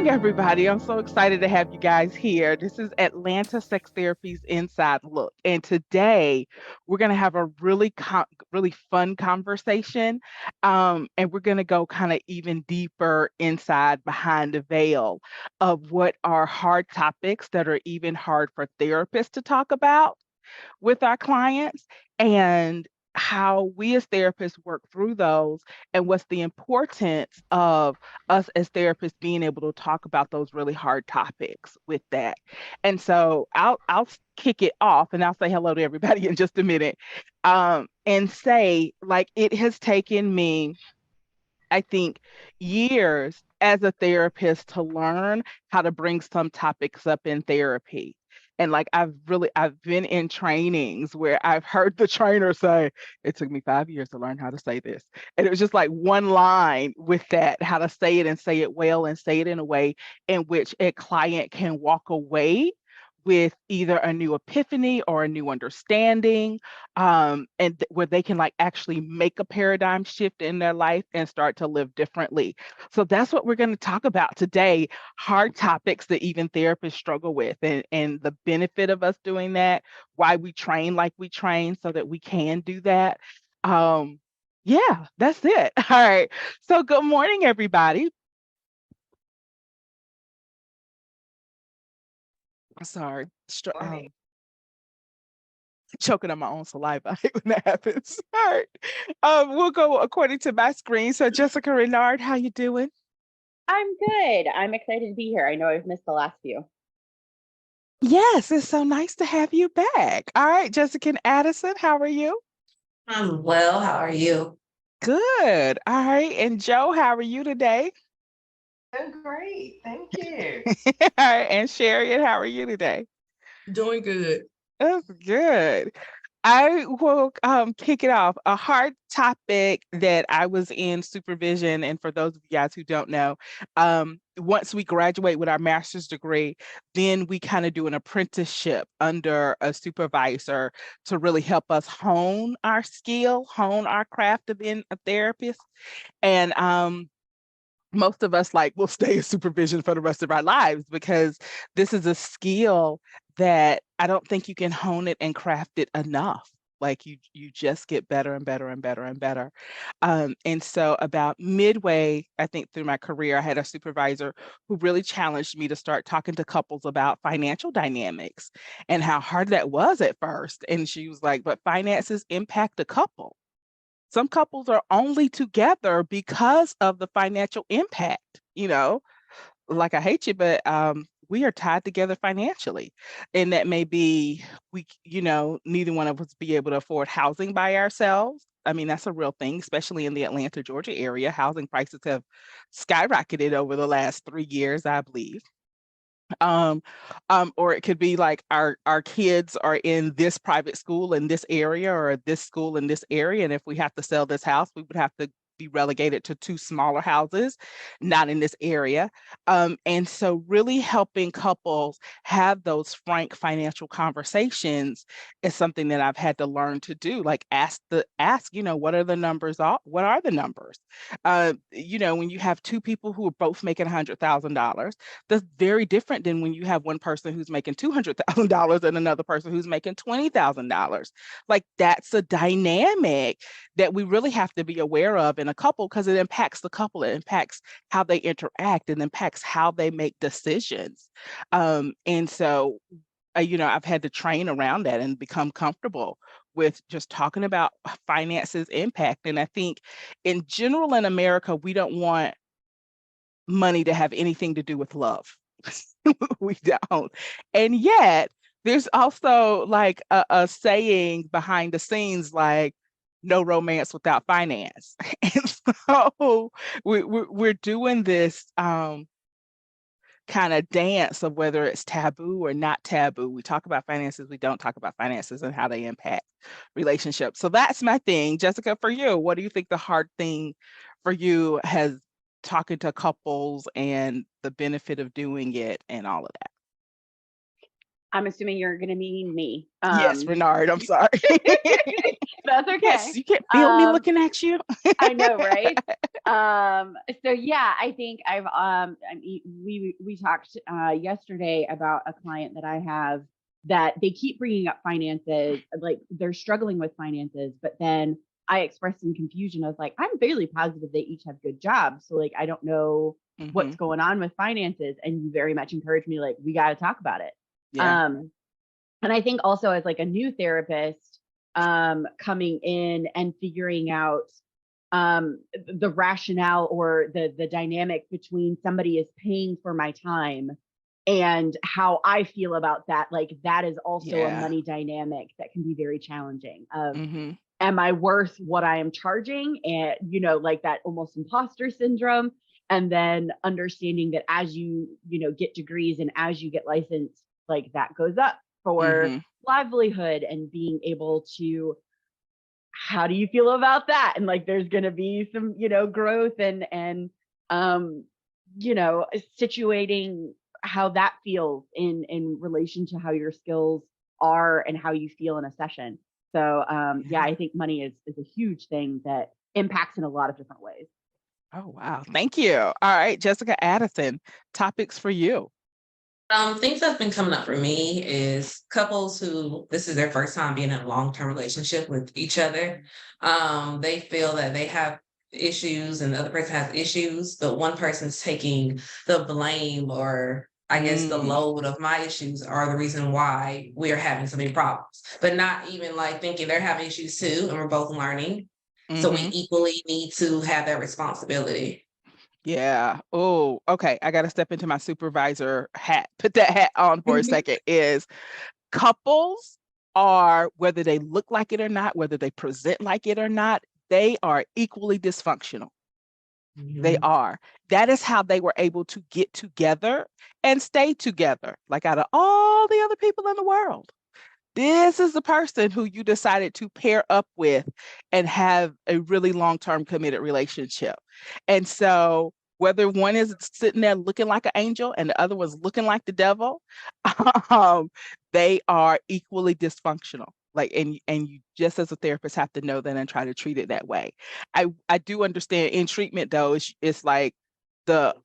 morning, everybody. I'm so excited to have you guys here. This is Atlanta Sex Therapy's Inside Look. And today we're going to have a really fun conversation. And we're going to go kind of even deeper inside behind the veil of what are hard topics that are even hard for therapists to talk about with our clients and how we as therapists work through those and what's the importance of us as therapists being able to talk about those really hard topics with that. And so I'll kick it off and I'll say hello to everybody in just a minute. And say like it has taken me, I think, years as a therapist to learn how to bring some topics up in therapy. And like I've been in trainings where I've heard the trainer say, it took me 5 years to learn how to say this. And it was just like one line with that, how to say it and say it well and say it in a way in which a client can walk away with either a new epiphany or a new understanding, where they can like actually make a paradigm shift in their life and start to live differently. So that's what we're going to talk about today, hard topics that even therapists struggle with, and the benefit of us doing that, why we train like we train so that we can do that. um yeah, that's it. All right, so good morning, everybody. Sorry. Morning. Choking on my own saliva. I hate when that happens. All right. We'll go according to my screen. So Jessica Renard, how you doing? I'm good. I'm excited to be here. I know I've missed the last few. Yes, it's so nice to have you back. All right, Jessica and Addison, how are you? I'm well. How are you? Good. All right. And Joe, how are you today? Doing great. Thank you. All right. And Sherry, how are you today? Doing good. That's good. I will kick it off. A hard topic that I was in supervision, and for those of you guys who don't know, once we graduate with our master's degree, then we kind of do an apprenticeship under a supervisor to really help us hone our skill, hone our craft of being a therapist. And most of us like will stay in supervision for the rest of our lives because this is a skill that I don't think you can hone it and craft it enough. Like you just get better and better and better and better. And so about midway, I think through my career, I had a supervisor who really challenged me to start talking to couples about financial dynamics and how hard that was at first. And she was like, but finances impact a couple. Some couples are only together because of the financial impact, like I hate you, but we are tied together financially. And that may be neither one of us be able to afford housing by ourselves. I mean, that's a real thing, especially in the Atlanta, Georgia area. Housing prices have skyrocketed over the last 3 years, I believe. um or it could be like our kids are in this private school in this area or this school in this area, and if we have to sell this house, we would have to be relegated to two smaller houses not in this area. And so really helping couples have those frank financial conversations is something that I've had to learn to do, like ask, what are the numbers, what are the numbers. When you have two people who are both making $100,000, that's very different than when you have one person who's making $200,000 and another person who's making $20,000. Like that's a dynamic that we really have to be aware of in a couple because it impacts the couple, it impacts how they interact, and impacts how they make decisions. And so, I've had to train around that and become comfortable with just talking about finances impact. And I think in general in America, we don't want money to have anything to do with love. We don't. And yet, there's also like a saying behind the scenes, like, no romance without finance. And so we're doing this kind of dance of whether it's taboo or not taboo. We talk about finances, we don't talk about finances and how they impact relationships. So that's my thing. Jessica, for you, what do you think the hard thing for you has talking to couples and the benefit of doing it and all of that? I'm assuming you're going to mean me. Yes, Renard, I'm sorry. That's okay. Yes, you can't feel me Um, looking at you. I know, right? So yeah, I think I mean, we talked yesterday about a client that I have that they keep bringing up finances, like they're struggling with finances, but then I expressed some confusion. I was like, I'm fairly positive they each have good jobs, so like I don't know Mm-hmm. what's going on with finances, and you very much encouraged me, like, we got to talk about it. Yeah. And I think also as like a new therapist, coming in and figuring out the rationale or the dynamic between somebody is paying for my time and how I feel about that, like that is also a Yeah. money dynamic that can be very challenging of, Mm-hmm. am I worth what I am charging? And like that almost imposter syndrome. And then understanding that as you get degrees and as you get licensed, like that goes up for Mm-hmm. livelihood and being able to, how do you feel about that? And like there's going to be some growth and um situating how that feels in relation to how your skills are and how you feel in a session. So yeah, Yeah. I think money is a huge thing that impacts in a lot of different ways. Oh, wow. Thank you. All right, Jessica Addison, topics for you. Things that's been coming up for me is couples who this is their first time being in a long-term relationship with each other. They feel that they have issues and the other person has issues, but one person's taking the blame or I guess the Mm, load of my issues are the reason why we are having so many problems, but not even like thinking they're having issues too, and we're both learning. So we mm-hmm. equally need to have that responsibility. Yeah. Oh, okay. I got to step into my supervisor hat. Put that hat on for a second. Is couples are, whether they look like it or not, whether they present like it or not, they are equally dysfunctional. They Mhm. are. That is how they were able to get together and stay together, like out of all the other people in the world. This is the person who you decided to pair up with and have a really long-term committed relationship. And so whether one is sitting there looking like an angel and the other one's looking like the devil, um, they are equally dysfunctional. Like, and you just as a therapist have to know that and try to treat it that way. I do understand in treatment though, it's like the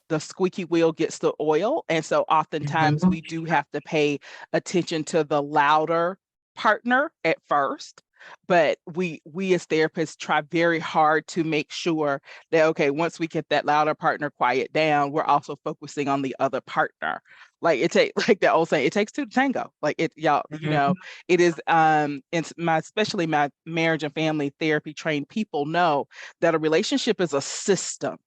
the squeaky wheel gets the oil. And so oftentimes Mhm. we do have to pay attention to the louder partner at first. But we as therapists try very hard to make sure that, okay, once we get that louder partner quiet down, we're also focusing on the other partner. Like it takes like that old saying, it takes two to tango. Like it, y'all, Mhm. it is it's my especially my marriage and family therapy trained people know that a relationship is a system.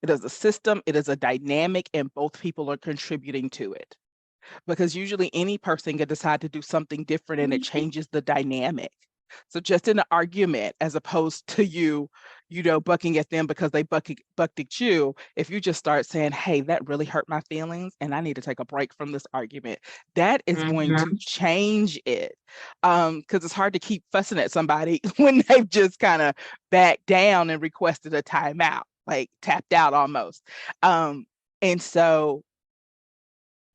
It is a system, it is a dynamic, and both people are contributing to it. Because usually any person can decide to do something different and it changes the dynamic. So just in an argument, as opposed to bucking at them because they bucked at you, if you just start saying, hey, that really hurt my feelings and I need to take a break from this argument, that is going to Mhm. change it. Because it's hard to keep fussing at somebody when they've just kind of backed down and requested a timeout, like tapped out almost. And so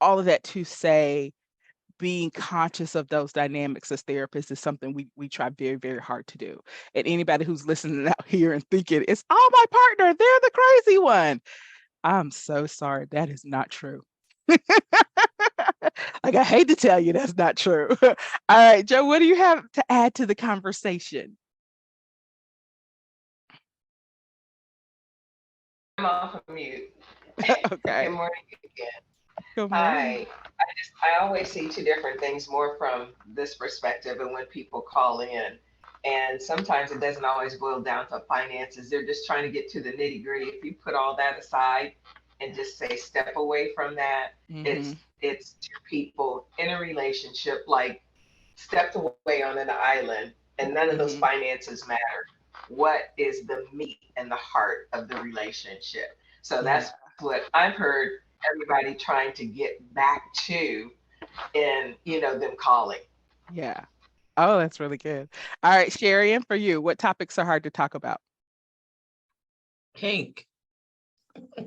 all of that to say, being conscious of those dynamics as therapists is something we try very, very hard to do. And anybody who's listening out here and thinking, it's all my partner, they're the crazy one. I'm so sorry. That is not true. Like, I hate to tell you that's not true. All right, Joe, what do you have to add to the conversation? I'm off of mute. Good Okay. morning again. Good morning. Hi. I always see two different things more from this perspective and when people call in. And sometimes it doesn't always boil down to finances. They're just trying to get to the nitty gritty. If you put all that aside and just say step away from that, Mm-hmm. it's two people in a relationship, like stepped away on an island, and none of those Mm-hmm. finances matter. What is the meat and the heart of the relationship? So Yeah. that's what I've heard everybody trying to get back to in, them calling. Yeah. Oh, that's really good. All right, Sherry, and for you, what topics are hard to talk about? Pink.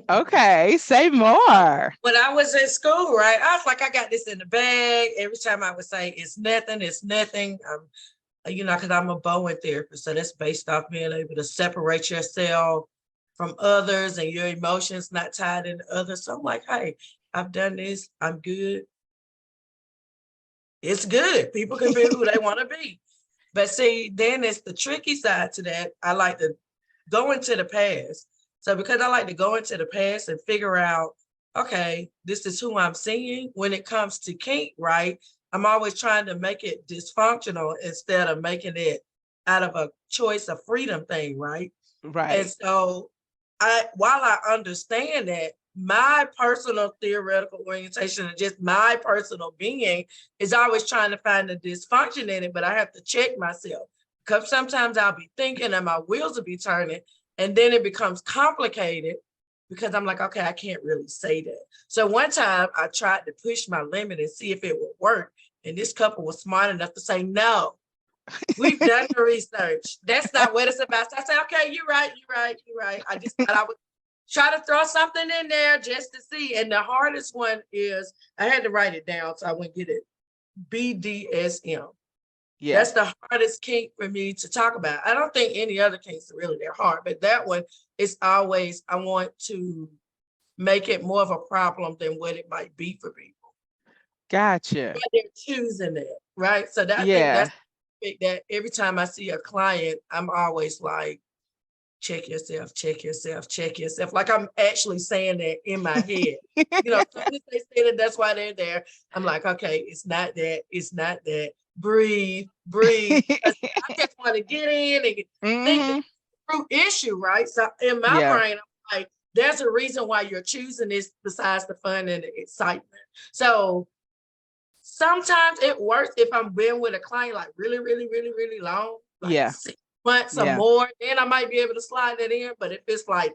Okay, say more. When I was in school, right, I was like, I got this in the bag. Every time I would say, it's nothing, it's nothing. you know, because I'm a Bowen therapist, so that's based off being able to separate yourself from others and your emotions not tied into others. So I'm like, hey, I've done this, I'm good. It's good. People can be who they want to be. But see, then it's the tricky side to that. I like to go into the past. So because I like to go into the past and figure out, okay, this is who I'm seeing when it comes to kink, right? I'm always trying to make it dysfunctional instead of making it out of a choice of freedom thing, right? And Right. so while I understand that, my personal theoretical orientation and just my personal being is always trying to find the dysfunction in it, but I have to check myself because sometimes I'll be thinking and my wheels will be turning, and then it becomes complicated because I'm like, okay, I can't really say that. So one time I tried to push my limit and see if it would work, and this couple was smart enough to say, no, we've done the research. That's not what it's about. So I said, okay, you're right. I just thought I would try to throw something in there just to see. And the hardest one is, I had to write it down so I wouldn't get it. BDSM. Yeah. That's the hardest kink for me to talk about. I don't think any other kinks are really that hard, but that one is always, I want to make it more of a problem than what it might be for people. Gotcha. But they're choosing it, right? So that, I think Yeah. that's that every time I see a client, I'm always like, check yourself, check yourself, check yourself. Like I'm actually saying that in my head. You know, as soon as they say that, that's why they're there. I'm like, okay, it's not that, it's not that. Breathe, breathe. I just want to get in and think that Hmm. root issue, right? So in my Yeah. brain, I'm like, there's a reason why you're choosing this besides the fun and the excitement. So sometimes it works if I'm been with a client like really, really, really, really long, like Yeah. 6 months or Yeah. more, then I might be able to slide that in. But if it's like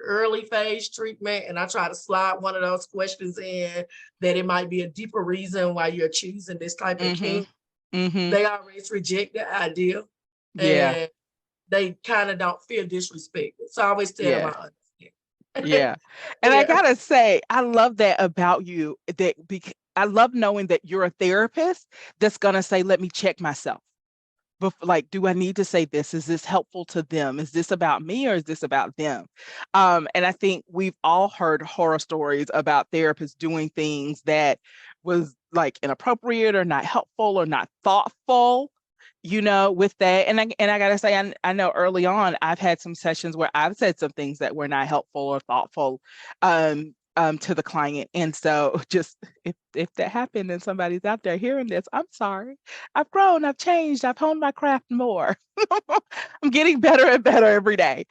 early phase treatment and I try to slide one of those questions in that it might be a deeper reason why you're choosing this type of Hmm. kink, Hmm. they always reject the idea Yeah. and they kind of don't feel disrespected. So I always tell them Yeah. I understand. Yeah. And I Yeah. gotta say, I love that about you. I love knowing that you're a therapist that's gonna say, let me check myself. Like, do I need to say this? Is this helpful to them? Is this about me or is this about them? And I think we've all heard horror stories about therapists doing things that was like inappropriate or not helpful or not thoughtful, with that. And I gotta say, I know early on I've had some sessions where I've said some things that were not helpful or thoughtful to the client. And so just if that happened and somebody's out there hearing this, I'm sorry. I've grown, I've changed, I've honed my craft more. I'm getting better and better every day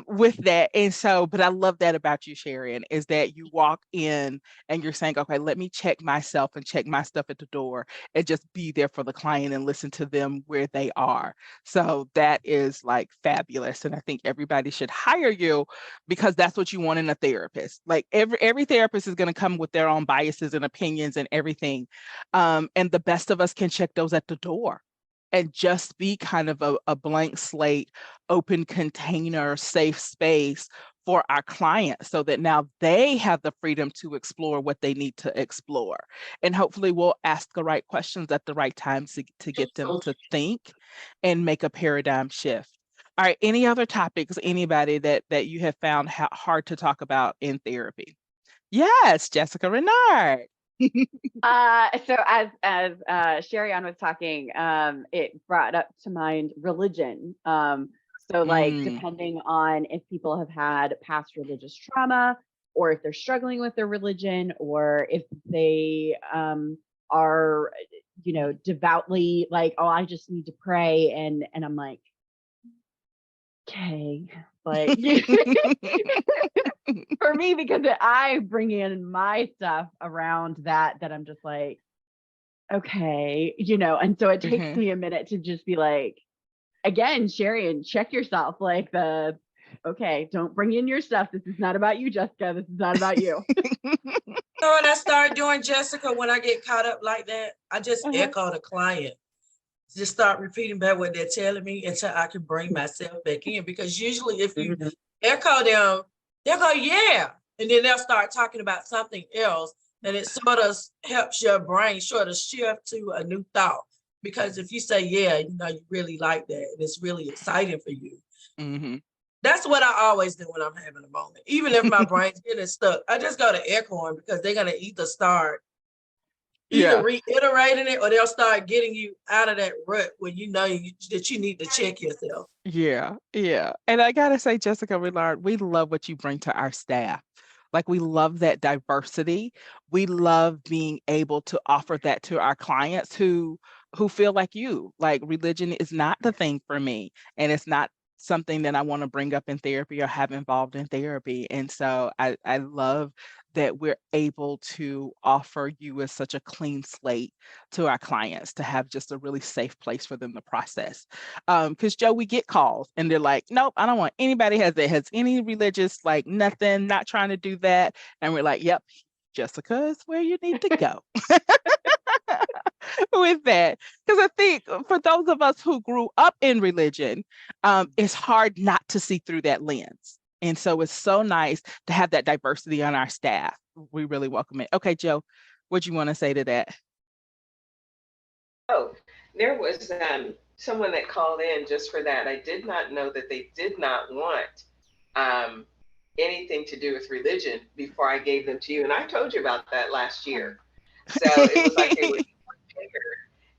with that. And so, but I love that about you, Sharon, is that you walk in and you're saying, okay, let me check myself and check my stuff at the door and just be there for the client and listen to them where they are. So that is like fabulous. And I think everybody should hire you because that's what you want in a therapist. Like every therapist is going to come with their own biases and opinions and everything. And the best of us can check those at the door and just be kind of a blank slate, open container, safe space for our clients so that now they have the freedom to explore what they need to explore. And hopefully we'll ask the right questions at the right times to get them to think and make a paradigm shift. All right, any other topics, anybody that you have found hard to talk about in therapy? Yes, Jessica Renard. So as Sherian was talking, it brought up to mind religion. So like Mm, depending on if people have had past religious trauma, or if they're struggling with their religion, or if they are, devoutly like, oh, I just need to pray, and I'm like, okay, but for me, because I bring in my stuff around that I'm just like, okay, and so it takes mhm. me a minute to just be like, again, Sherry, and check yourself, like okay, don't bring in your stuff. This is not about you, Jessica. This is not about you. So what I start doing, Jessica, when I get caught up like that, I just Uh-huh. echo the client. Just start repeating back what they're telling me until I can bring myself back in. Because usually if you echo them, they'll go, yeah. And then they'll start talking about something else. And it sort of helps your brain sort of shift to a new thought. Because if you say, yeah, you know, you really like that and it's really exciting for you. Mm-hmm. That's what I always do when I'm having a moment. Even if my brain's getting stuck, I just go to echoing because they're going to either start Yeah. reiterating it or they'll start getting you out of that rut where you know that you need to check yourself. Yeah, yeah. And I gotta say, Jessica Willard, we love what you bring to our staff. Like we love that diversity. We love being able to offer that to our clients who feel like you. Like religion is not the thing for me, and it's not something that I want to bring up in therapy or have involved in therapy. And so I love that we're able to offer you as such a clean slate to our clients to have just a really safe place for them to process. Because Joe, we get calls and they're like, nope, I don't want anybody has any religious, like nothing, not trying to do that. And we're like, yep, Jessica is where you need to go with that. Because I think for those of us who grew up in religion, it's hard not to see through that lens. And so it's so nice to have that diversity on our staff. We really welcome it. Okay, Joe, what do you want to say to that? Oh, there was someone that called in just for that. I did not know that they did not want um, anything to do with religion before I gave them to you. And I told you about that last year. So it was like they were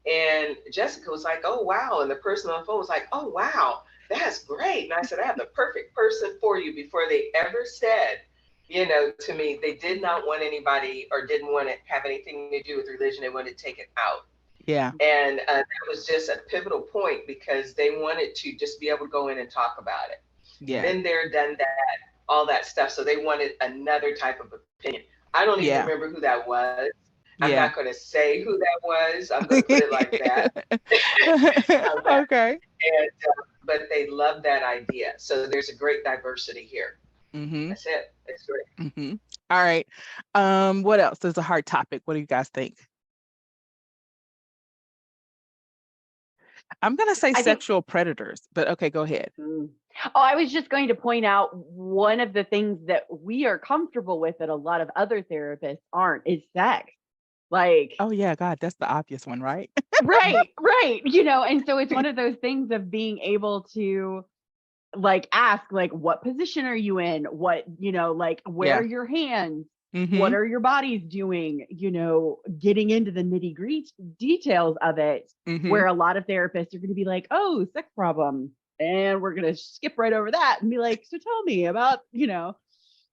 and Jessica was like, oh, wow. And the person on the phone was like, oh, wow, that's great. And I said, I have the perfect person for you before they ever said, you know, to me, they did not want anybody or didn't want to have anything to do with religion. They wanted to take it out. Yeah, And that was just a pivotal point because they wanted to just be able to go in and talk about it. yeah, Been there, done that, all that stuff. So they wanted another type of opinion. I don't even yeah, remember who that was. I'm yeah. not going to say who that was. I'm going to put it like that. How's that? Okay. And, but they love that idea. So there's a great diversity here. Mm-hmm. That's it. It's great. Mm-hmm. All right. What else? There's a hard topic. What do you guys think? I'm gonna say I think. sexual predators, but okay, go ahead. Mm. Oh, I was just going to point out one of the things that we are comfortable with that a lot of other therapists aren't is sex. Like, Oh yeah, God, that's the obvious one, right? right, right. You know, and so it's one of those things of being able to like ask, like, what position are you in? What, you know, like, where are Yeah. your hands? Mm-hmm. What are your bodies doing? You know, getting into the nitty gritty details of it, Mm-hmm. where a lot of therapists are going to be like, oh, sex problem. And we're going to skip right over that and be like, so tell me about, you know.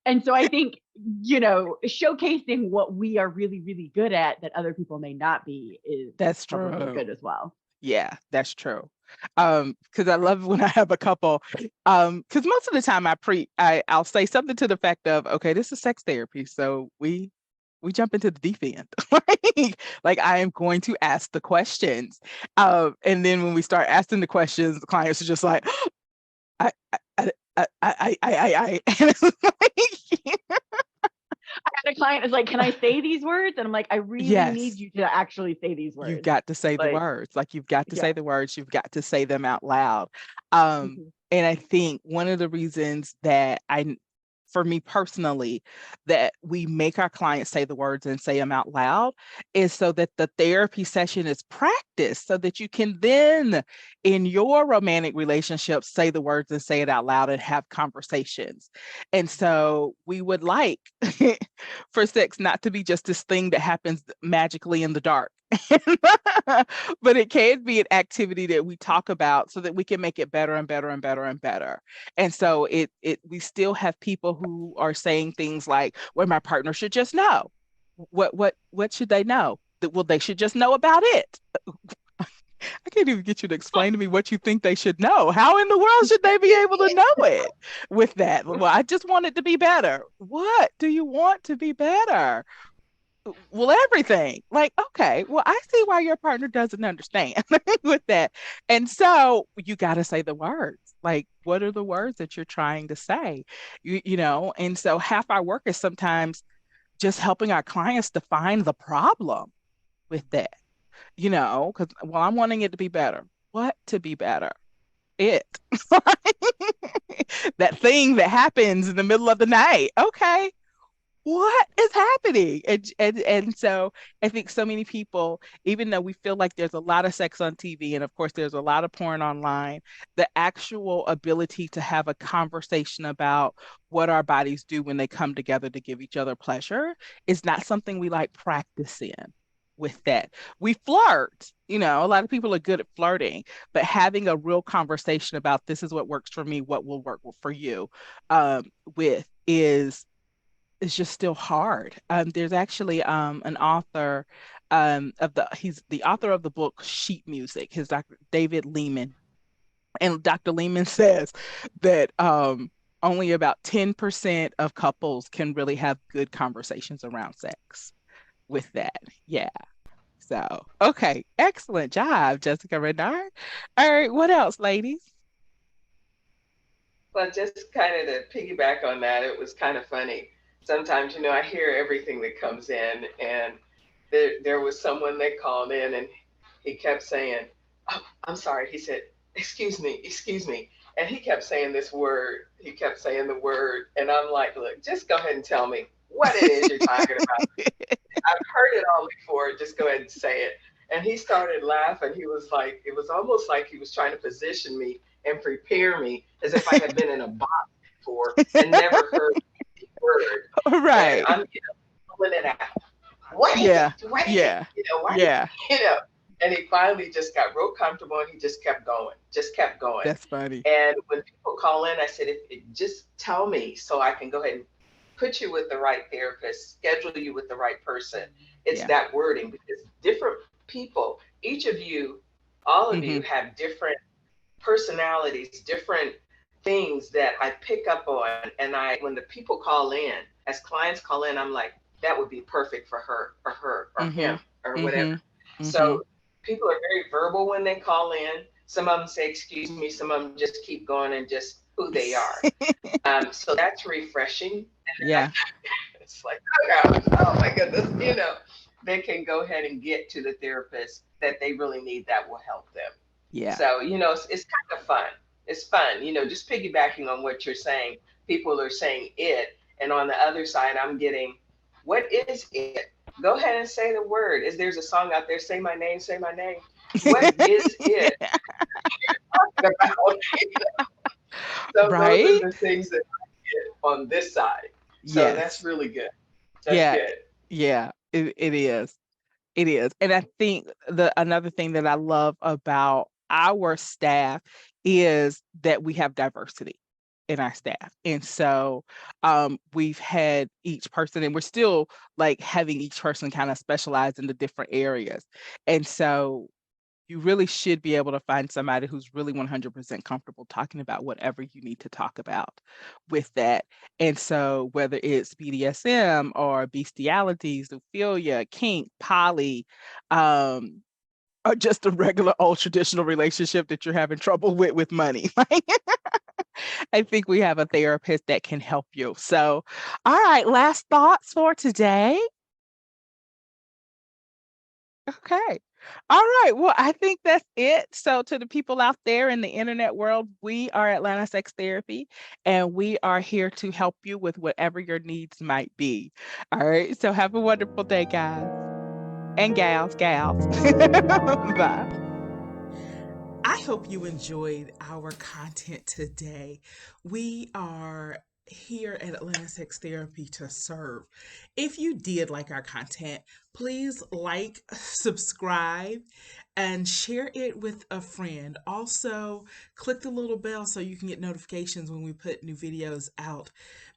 And so I think, you know, showcasing what we are really, really good at that other people may not be is That's probably true. good as well. Yeah, that's true. Because I love when I have a couple, because most of the time I'll say something to the fact of, okay, this is sex therapy, so we jump into the deep end. Like I am going to ask the questions. And then when we start asking the questions, the clients are just like, I I and it's like, And a client is like, can I say these words? And I'm like, I really need yes. you to actually say these You've words. got to say the Like, words. Like you've got to yeah. say the words. You've got to say them out loud. Um, Mhm. and I think one of the reasons that for me personally, that we make our clients say the words and say them out loud is so that the therapy session is practice, so that you can then, in your romantic relationship, say the words and say it out loud and have conversations. And so we would like for sex not to be just this thing that happens magically in the dark. But it can be an activity that we talk about so that we can make it better and better and better and better. And so it we still have people who are saying things like, well, my partner should just know. What should they know? That well, they should just know about it. I can't even get you to explain to me what you think they should know. How in the world should they be able to know it with that? Well, I just want it to be better. What do you want to be better? Well, everything. Like, okay, well, I see why your partner doesn't understand with that. And so you got to say the words. Like, what are the words that you're trying to say? You know, and so half our work is sometimes just helping our clients define the problem with that, you know, because, well, I'm wanting it to be better. What to be better? It. That thing that happens in the middle of the night. Okay, what is happening? And so I think so many people, even though we feel like there's a lot of sex on TV, and of course there's a lot of porn online, the actual ability to have a conversation about what our bodies do when they come together to give each other pleasure is not something we like practice in with that. We flirt, a lot of people are good at flirting, but having a real conversation about this is what works for me, what will work for you, with is just still hard. There's actually an author he's the author of the book Sheet Music, his Dr. David Lehman. And Dr. Lehman says that only about 10% of couples can really have good conversations around sex with that. Yeah. So, okay, excellent job, Jessica Renard. All right, what else, ladies? But just kind of to piggyback on that, it was kind of funny. Sometimes, I hear everything that comes in, and there was someone that called in, and he kept saying, "Oh, I'm sorry." He said, excuse me," and he kept saying this word. He kept saying the word, and I'm like, "Look, just go ahead and tell me what it is you're talking about. I've heard it all before. Just go ahead and say it." And he started laughing. He was like, it was almost like he was trying to position me and prepare me as if I had been in a box before and never heard the word. And Right. I'm, pulling it out. What is Yeah. it? What is it? Yeah. Why? Yeah. You know. And he finally just got real comfortable and he just kept going, just kept going. That's funny. And when people call in, I said, if just tell me so I can go ahead and put you with the right therapist, schedule you with the right person. It's Yeah. that wording because different people, each of you, all of Hmm. you have different personalities, different things that I pick up on. And when the people call in, as clients call in, I'm like, that would be perfect for her or Hmm. him or whatever. Hmm. Hmm. So people are very verbal when they call in. Some of them say, excuse me. Some of them just keep going and just who they are. So that's refreshing. Yeah. It's like, oh gosh, oh my goodness, they can go ahead and get to the therapist that they really need that will help them. Yeah. So, it's kind of fun. It's fun, just piggybacking on what you're saying. People are saying it. And on the other side, I'm getting, what is it? Go ahead and say the word. There's a song out there, say my name, say my name. What is it about? So those are Right? the things that I get on this side. So that's Yes. really good. That's Yeah. good. Yeah. It is. It is. And I think the another thing that I love about our staff is that we have diversity in our staff. And so we've had each person, and we're still like having each person kind of specialize in the different areas. And so you really should be able to find somebody who's really 100% comfortable talking about whatever you need to talk about with that. And so whether it's BDSM or bestialities, zoophilia, kink, poly, um, or just a regular old traditional relationship that you're having trouble with money. I think we have a therapist that can help you. So, all right, last thoughts for today. Okay. All right. Well, I think that's it. So, to the people out there in the internet world, we are Atlanta Sex Therapy, and we are here to help you with whatever your needs might be. All right. So, have a wonderful day, guys and gals. Bye. I hope you enjoyed our content today. We are here at Atlanta Sex Therapy to serve. If you did like our content, please like, subscribe, and share it with a friend. Also, click the little bell so you can get notifications when we put new videos out.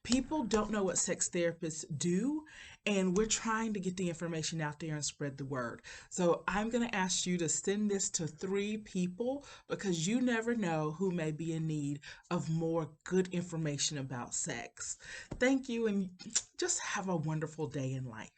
People don't know what sex therapists do, and we're trying to get the information out there and spread the word. So I'm going to ask you to send this to 3 people because you never know who may be in need of more good information about sex. Thank you, and just have a wonderful day in life.